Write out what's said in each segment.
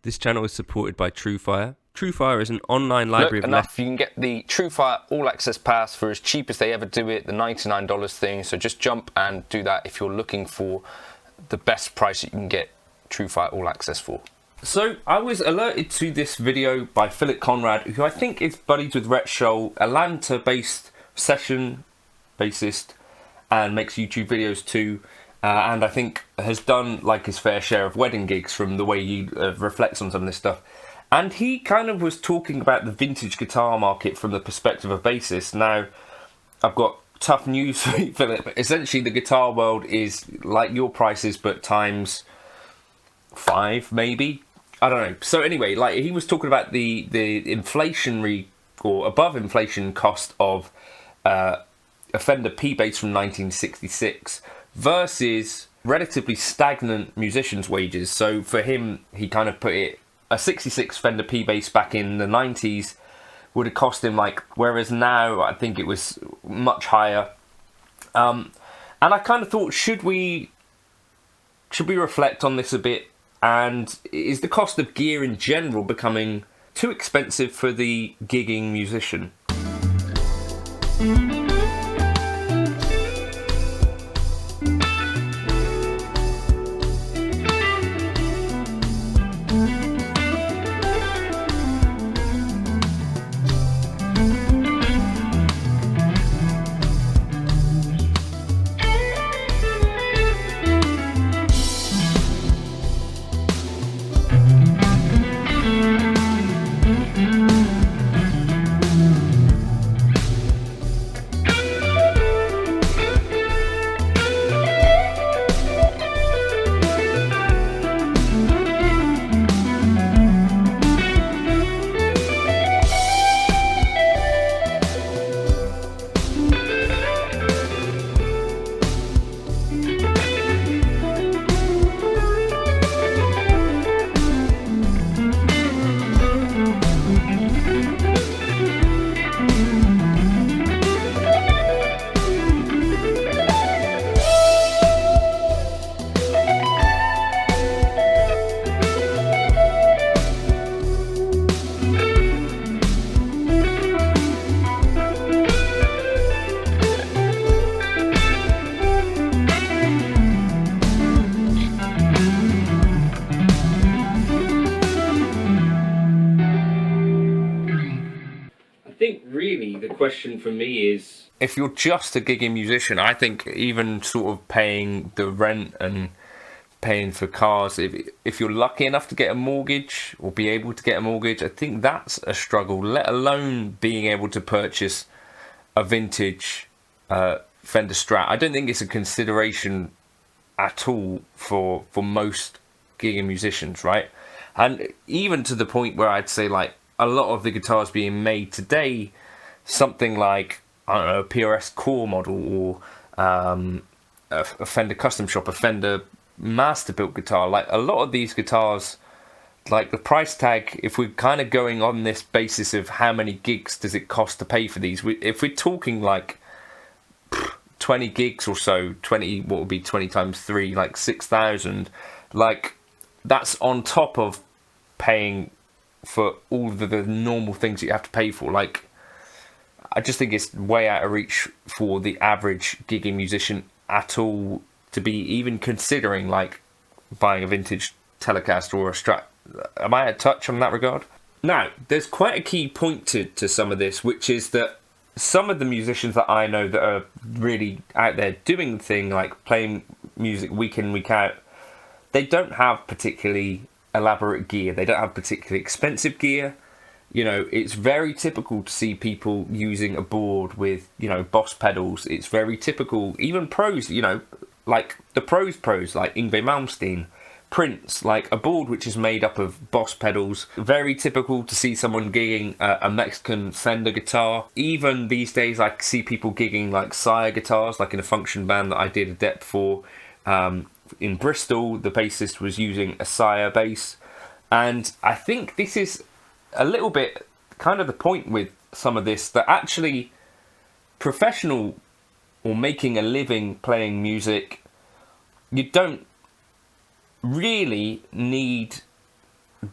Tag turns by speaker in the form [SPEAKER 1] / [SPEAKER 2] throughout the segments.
[SPEAKER 1] This channel is supported by Truefire. Truefire is an online library of
[SPEAKER 2] You can get the Truefire All Access Pass for as cheap as they ever do it, the $99 thing. So just jump and do that if you're looking for the best price you can get Truefire All Access for.
[SPEAKER 1] So I was alerted to this video by Phillip Conrad, who I think is buddies with Rhett, Shull, Atlanta-based session bassist, and makes YouTube videos too. And I think has done like his fair share of wedding gigs from the way he reflects on some of this stuff. And he kind of was talking about the vintage guitar market from the perspective of bassists. Now, I've got tough news for you, Phillip. Essentially, the guitar world is like your prices, but times 5, maybe. I don't know. So anyway, like he was talking about the inflationary or above inflation cost of a Fender P bass from 1966 versus relatively stagnant musicians' wages. So for him, he kind of put it, a 66 Fender P bass back in the 90s would have cost him like, whereas now I think it was much higher. And I kind of thought, should we reflect on this a bit? And is the cost of gear in general becoming too expensive for the gigging musician? The question for me is, if you're just a gigging musician, I think even sort of paying the rent and paying for cars, if you're lucky enough to get a mortgage or be able to get a mortgage, I think that's a struggle, let alone being able to purchase a vintage Fender Strat. I don't think it's a consideration at all for most gigging musicians, right? And even to the point where I'd say like a lot of the guitars being made today, something like, I don't know, a PRS Core model or a Fender Custom Shop, a Fender master-built guitar. Like a lot of these guitars, like the price tag, if we're kind of going on this basis of how many gigs does it cost to pay for these, if we're talking like 20 gigs or so, what would be 20 times 3, like 6,000, like that's on top of paying for all the normal things that you have to pay for. Like, I just think it's way out of reach for the average gigging musician at all to be even considering like buying a vintage Telecaster or a Strat. Am I out of touch on that regard? Now, there's quite a key point to some of this, which is that some of the musicians that I know that are really out there doing the thing, like playing music week in, week out, they don't have particularly elaborate gear. They don't have particularly expensive gear. You know, it's very typical to see people using a board with, you know, Boss pedals. It's very typical, even pros, you know, like the pros, like Yngwie Malmsteen, Prince, like a board which is made up of Boss pedals. Very typical to see someone gigging a Mexican Fender guitar. Even these days, I see people gigging like Sire guitars, like in a function band that I did a dep for. In Bristol, the bassist was using a Sire bass. And I think this is a little bit kind of the point with some of this, that actually professional or making a living playing music, you don't really need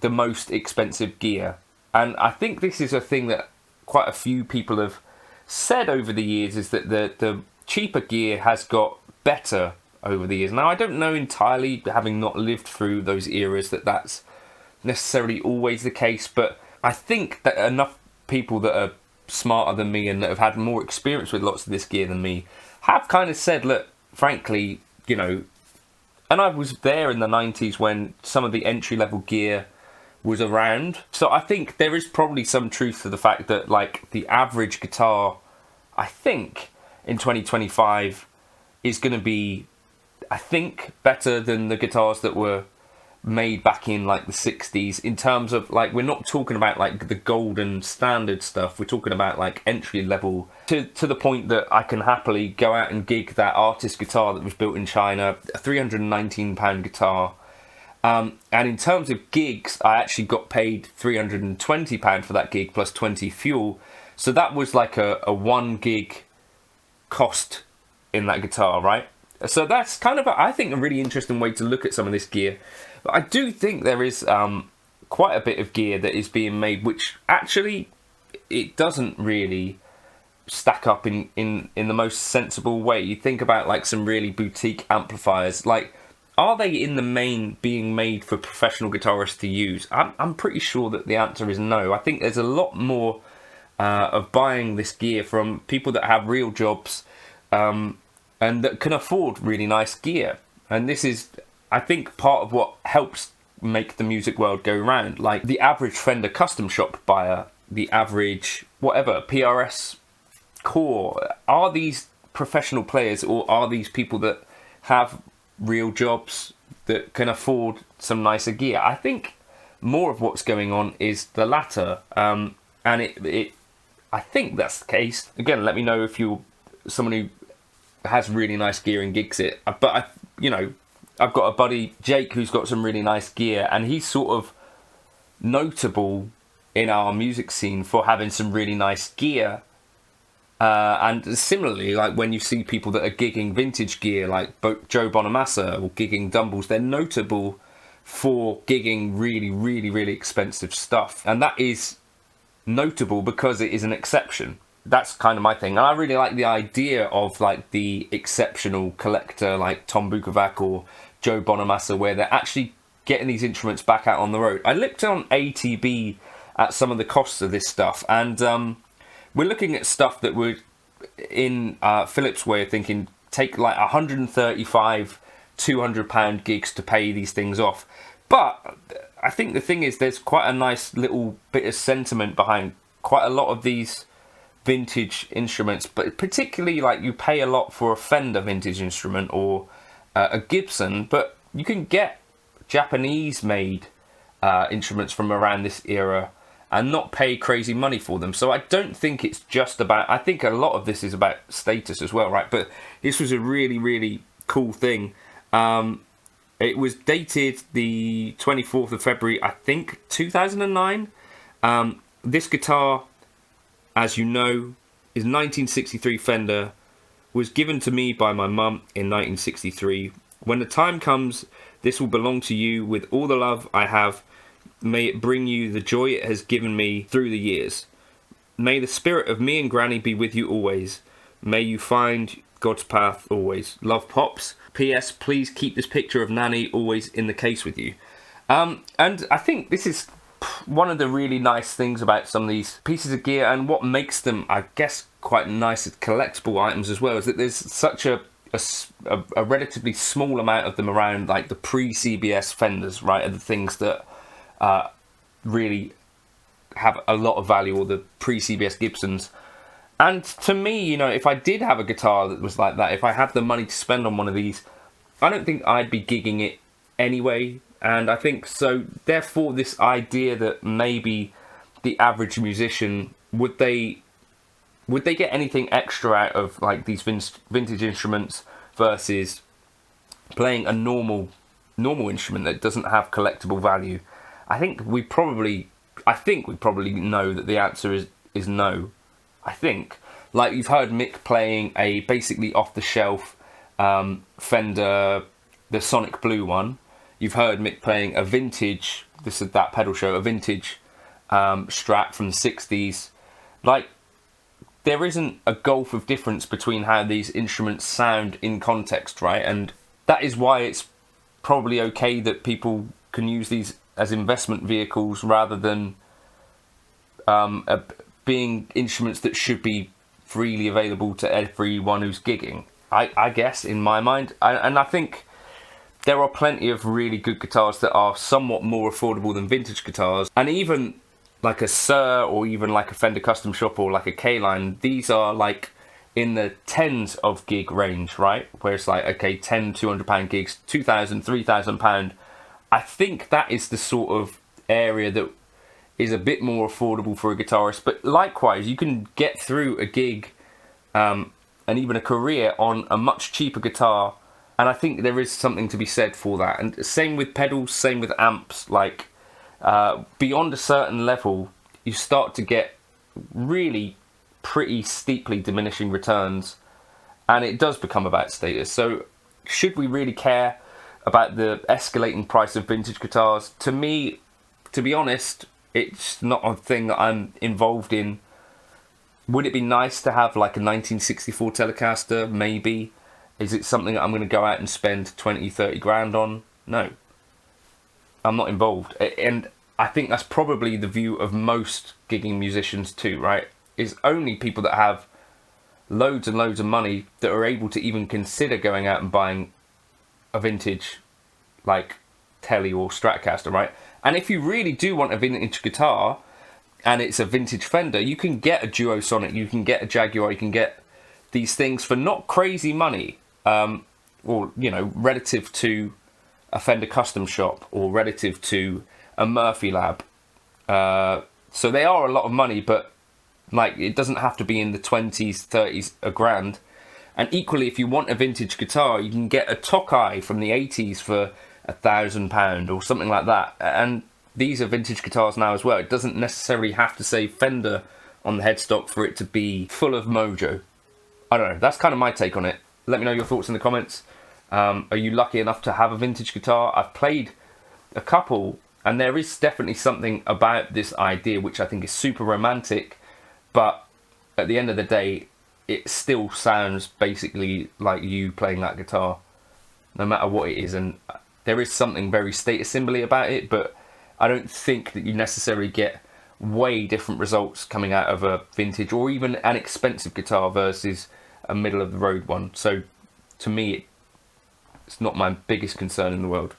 [SPEAKER 1] the most expensive gear. And I think this is a thing that quite a few people have said over the years, is that the cheaper gear has got better over the years. Now, I don't know entirely, having not lived through those eras, that that's necessarily always the case, but I think that enough people that are smarter than me and that have had more experience with lots of this gear than me have kind of said, look, frankly, you know, and I was there in the 90s when some of the entry-level gear was around, so I think there is probably some truth to the fact that, like, the average guitar, I think, in 2025 is going to be, I think, better than the guitars that were made back in, like, the 60s, in terms of, like, we're not talking about, like, the golden standard stuff. We're talking about, like, entry level, to the point that I can happily go out and gig that artist guitar that was built in China, a £319 guitar. And in terms of gigs, I actually got paid £320 for that gig plus 20 fuel. So that was like a 1 gig cost in that guitar, right? So that's kind of, I think, a really interesting way to look at some of this gear. But I do think there is quite a bit of gear that is being made, which actually it doesn't really stack up in the most sensible way. You think about, like, some really boutique amplifiers, like, are they in the main being made for professional guitarists to use? I'm pretty sure that the answer is no. I think there's a lot more of buying this gear from people that have real jobs and that can afford really nice gear. And this is, I think, part of what helps make the music world go round. Like, the average Fender Custom Shop buyer, the average, whatever, PRS Core, are these professional players, or are these people that have real jobs that can afford some nicer gear? I think more of what's going on is the latter, and I think that's the case. Again, let me know if you're someone who has really nice gear and gigs it. But I've got a buddy, Jake, who's got some really nice gear, and he's sort of notable in our music scene for having some really nice gear. And similarly, like, when you see people that are gigging vintage gear, like Joe Bonamassa, or gigging Dumbles, they're notable for gigging really, really, really expensive stuff. And that is notable because it is an exception. That's kind of my thing. And I really like the idea of, like, the exceptional collector, like Tom Bukovac or Joe Bonamassa, where they're actually getting these instruments back out on the road. I looked on ATB at some of the costs of this stuff, and we're looking at stuff that would, in Phillip's way of thinking, take like 135, £200 gigs to pay these things off. But I think the thing is, there's quite a nice little bit of sentiment behind quite a lot of these vintage instruments, but particularly, like, you pay a lot for a Fender vintage instrument or a Gibson, but you can get Japanese made instruments from around this era and not pay crazy money for them. So I don't think it's just about, I think a lot of this is about status as well, right? But this was a really, really cool thing. It was dated the 24th of February, I think, 2009. This guitar, as you know, is 1963 Fender, was given to me by my mum in 1963. When the time comes, this will belong to you with all the love I have. May it bring you the joy it has given me through the years. May the spirit of me and Granny be with you always. May you find God's path always. Love, Pops. P.S. Please keep this picture of Nanny always in the case with you. And I think this is one of the really nice things about some of these pieces of gear, and what makes them, I guess, quite nice collectible items as well, is that there's such a relatively small amount of them around. Like the pre-CBS Fenders, right, are the things that really have a lot of value, or the pre-CBS Gibsons. And to me, you know, if I did have a guitar that was like that, if I had the money to spend on one of these, I don't think I'd be gigging it anyway. And I think so, therefore, this idea that maybe the average musician, would they get anything extra out of, like, these vintage instruments versus playing a normal instrument that doesn't have collectible value? I think we probably know that the answer is no. I think, like, you've heard Mick playing a basically off-the-shelf Fender, the Sonic Blue one. You've heard Mick playing a vintage this is that pedal show, a vintage Strat from the 60s. Like, there isn't a gulf of difference between how these instruments sound in context, right? And that is why it's probably okay that people can use these as investment vehicles rather than being instruments that should be freely available to everyone who's gigging. I guess, in my mind. And I think there are plenty of really good guitars that are somewhat more affordable than vintage guitars. And even like a Sire or even like a Fender Custom Shop or like a K-Line, these are like in the tens of gig range, right? Where it's like, okay, 10, 200 pound gigs, 2,000, 3,000 pound. I think that is the sort of area that is a bit more affordable for a guitarist. But likewise, you can get through a gig and even a career on a much cheaper guitar. And I think there is something to be said for that. And same with pedals, same with amps. Like, beyond a certain level, you start to get really pretty steeply diminishing returns, and it does become about status. So should we really care about the escalating price of vintage guitars? To me, to be honest, it's not a thing that I'm involved in. Would it be nice to have like a 1964 Telecaster? Maybe. Is it something that I'm going to go out and spend 20, 30 grand on? No. I'm not involved. And I think that's probably the view of most gigging musicians too, right? Is only people that have loads and loads of money that are able to even consider going out and buying a vintage like Tele or Stratocaster, right? And if you really do want a vintage guitar and it's a vintage Fender, you can get a Duo Sonic, you can get a Jaguar, you can get these things for not crazy money, or, you know, relative to a Fender Custom Shop or relative to a Murphy Lab. So they are a lot of money, but like, it doesn't have to be in the 20s, 30s, a grand. And equally, if you want a vintage guitar, you can get a Tokai from the 80s for £1,000 or something like that. And these are vintage guitars now as well. It doesn't necessarily have to say Fender on the headstock for it to be full of mojo. I don't know. That's kind of my take on it. Let me know your thoughts in the comments. Are you lucky enough to have a vintage guitar? I've played a couple, and there is definitely something about this idea which I think is super romantic, but at the end of the day, it still sounds basically like you playing that guitar, no matter what it is. And there is something very status symbol-y about it, but I don't think that you necessarily get way different results coming out of a vintage or even an expensive guitar versus a middle of the road one. So to me, it's not my biggest concern in the world.